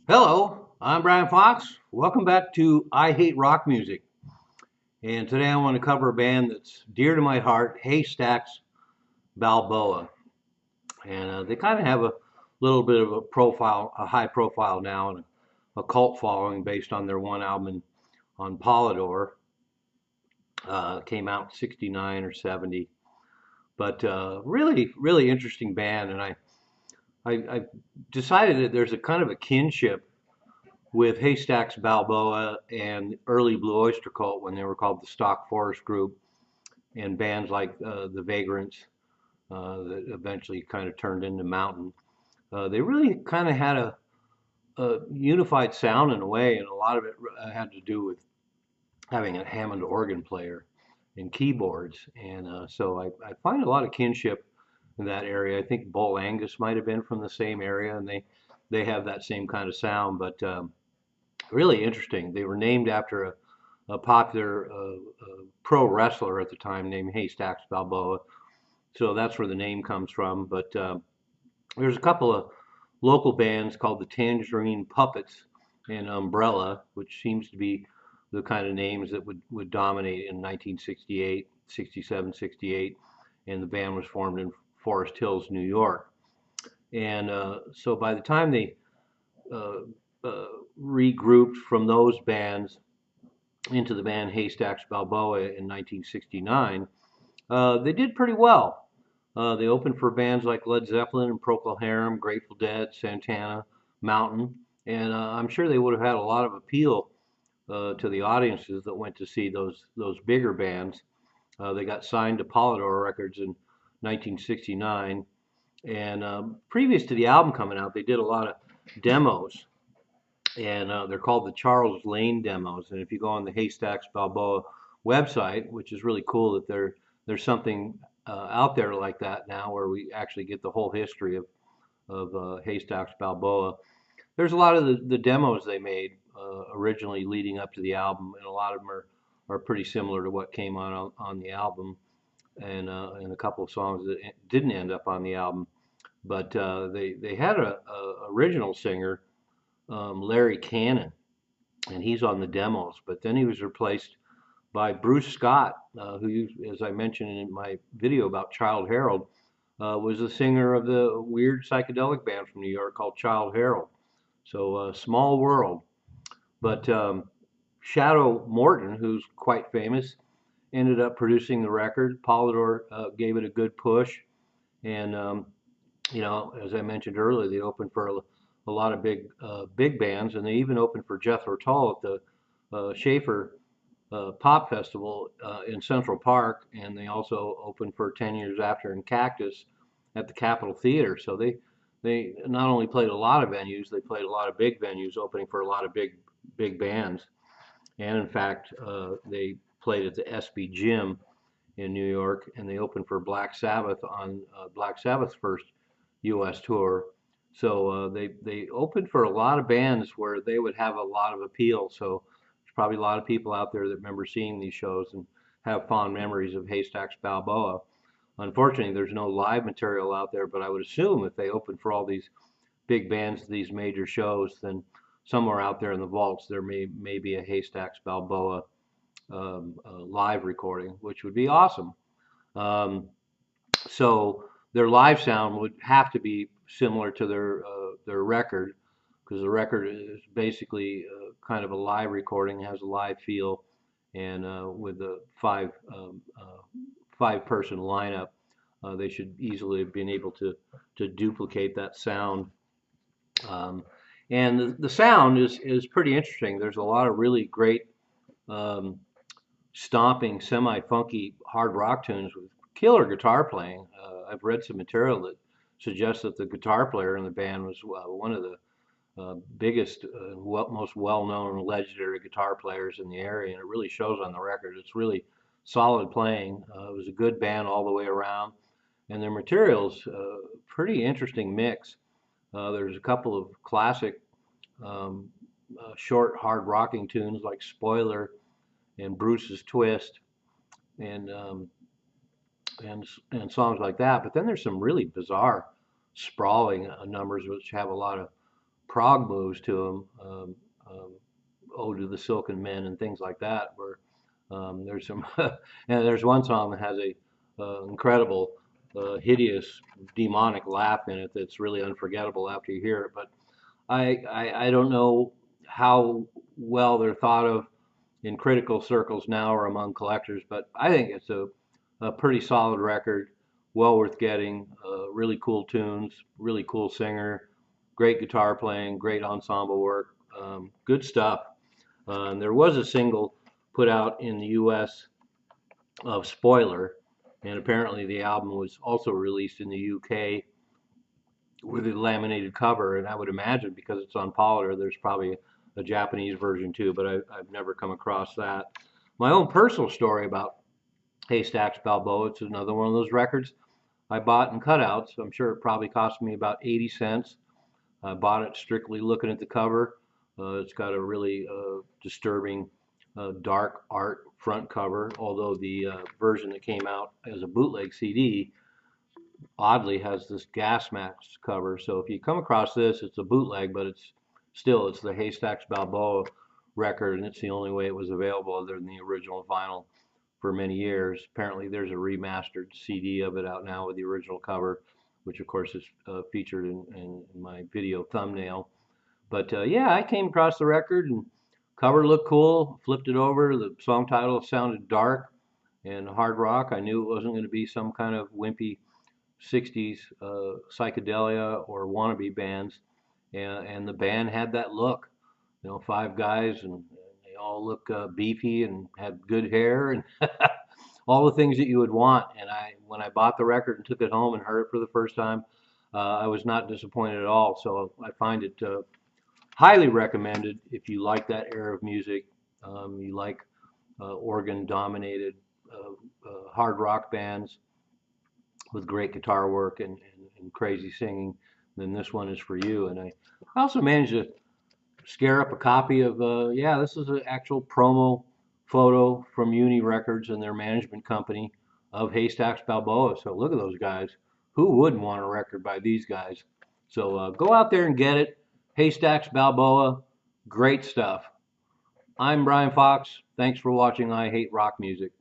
Hello, I'm Brian Fox. Welcome back to I Hate Rock Music. And today I want to cover a band that's dear to my heart, HAYSTACKS Balboa. And they kind of have a little bit of a profile, a high profile now, and a cult following based on their one album on Polydor. Came out in 69 or 70. But really interesting band. And I decided that there's a kind of a kinship with Haystacks Balboa and early Blue Oyster Cult when they were called the Stock Forest Group, and bands like the Vagrants that eventually kind of turned into Mountain. They really kind of had a unified sound in a way, and a lot of it had to do with having a Hammond organ player and keyboards. And so I find a lot of kinship in that area. I think Bull Angus might have been from the same area, and they have that same kind of sound, but really interesting. They were named after a popular pro wrestler at the time named Haystacks Balboa. So that's where the name comes from. But there's a couple of local bands called the Tangerine Puppets and Umbrella, which seems to be the kind of names that would dominate in 1968, 67, 68. And the band was formed in Forest Hills, New York. And so by the time they uh, uh, regrouped from those bands into the band Haystacks Balboa in 1969, they did pretty well. They opened for bands like Led Zeppelin and Procol Harum, Grateful Dead, Santana, Mountain, and I'm sure they would have had a lot of appeal to the audiences that went to see those bigger bands. They got signed to Polydor Records in 1969, and previous to the album coming out, they did a lot of demos, and they're called the Charles Lane demos. And if you go on the Haystacks Balboa website, which is really cool that there's something out there like that now, where we actually get the whole history of Haystacks Balboa. There's a lot of the demos they made originally leading up to the album, and a lot of them are pretty similar to what came on the album, and a couple of songs that didn't end up on the album. But they had a original singer, Larry Cannon, and he's on the demos. But then he was replaced by Bruce Scott, who, as I mentioned in my video about Child Harold, was the singer of the weird psychedelic band from New York called Child Harold. So small world. But Shadow Morton, who's quite famous, ended up producing the record. Polydor gave it a good push, and as I mentioned earlier, they opened for a lot of big bands, and they even opened for Jethro Tull at the Schaefer Pop Festival in Central Park, and they also opened for 10 years after in Cactus at the Capitol Theater. So they not only played a lot of venues, they played a lot of big venues, opening for a lot of big bands. And in fact, they played at the SB Gym in New York, and they opened for Black Sabbath on Black Sabbath's first U.S. tour. So they opened for a lot of bands where they would have a lot of appeal. So there's probably a lot of people out there that remember seeing these shows and have fond memories of Haystacks Balboa. Unfortunately, there's no live material out there, but I would assume if they opened for all these big bands, these major shows, then somewhere out there in the vaults there may be a Haystacks Balboa live recording, which would be awesome. Um, so their live sound would have to be similar to their record, because the record is basically kind of a live recording, has a live feel, and with a five person lineup, they should easily have been able to duplicate that sound. Um, and the sound is pretty interesting. There's a lot of really great um, stomping, semi-funky hard rock tunes with killer guitar playing. I've read some material that suggests that the guitar player in the band was one of the biggest, most well-known legendary guitar players in the area, and it really shows on the record. It's really solid playing. It was a good band all the way around, and their materials, pretty interesting mix. There's a couple of classic um, short, hard rocking tunes like Spoiler and Bruce's Twist, and um, and songs like that. But then there's some really bizarre, sprawling numbers which have a lot of prog moves to them, "Ode to the Silken Men" and things like that. Where there's some, and there's one song that has a incredible, hideous, demonic laugh in it that's really unforgettable after you hear it. But I don't know how well they're thought of in critical circles now or among collectors, but I think it's a pretty solid record, well worth getting. Really cool tunes, really cool singer, great guitar playing, great ensemble work, good stuff. There was a single put out in the U.S. of Spoiler, and apparently the album was also released in the UK with a laminated cover. And I would imagine because it's on Polyter, there's probably a Japanese version too, but I've never come across that. My own personal story about Haystacks Balboa, it's another one of those records I bought in cutouts. I'm sure it probably cost me about 80 cents. I bought it strictly looking at the cover. It's got a really disturbing dark art front cover, although the version that came out as a bootleg CD oddly has this gas mask cover. So if you come across this, it's a bootleg, but it's the Haystacks Balboa record, and it's the only way it was available other than the original vinyl for many years. Apparently, there's a remastered CD of it out now with the original cover, which of course is featured in my video thumbnail. But yeah, I came across the record and cover looked cool. Flipped it over. The song title sounded dark and hard rock. I knew it wasn't going to be some kind of wimpy 60s psychedelia or wannabe bands. And the band had that look. You know, five guys and they all look beefy and had good hair and all the things that you would want. And when I bought the record and took it home and heard it for the first time, I was not disappointed at all. So I find it highly recommended if you like that era of music, you like organ-dominated hard rock bands with great guitar work and crazy singing, then this one is for you. And I also managed to scare up a copy of, yeah, this is an actual promo photo from Uni Records and their management company of Haystacks Balboa. So look at those guys. Who wouldn't want a record by these guys? So go out there and get it. Haystacks Balboa, great stuff. I'm Brian Fox. Thanks for watching I Hate Rock Music.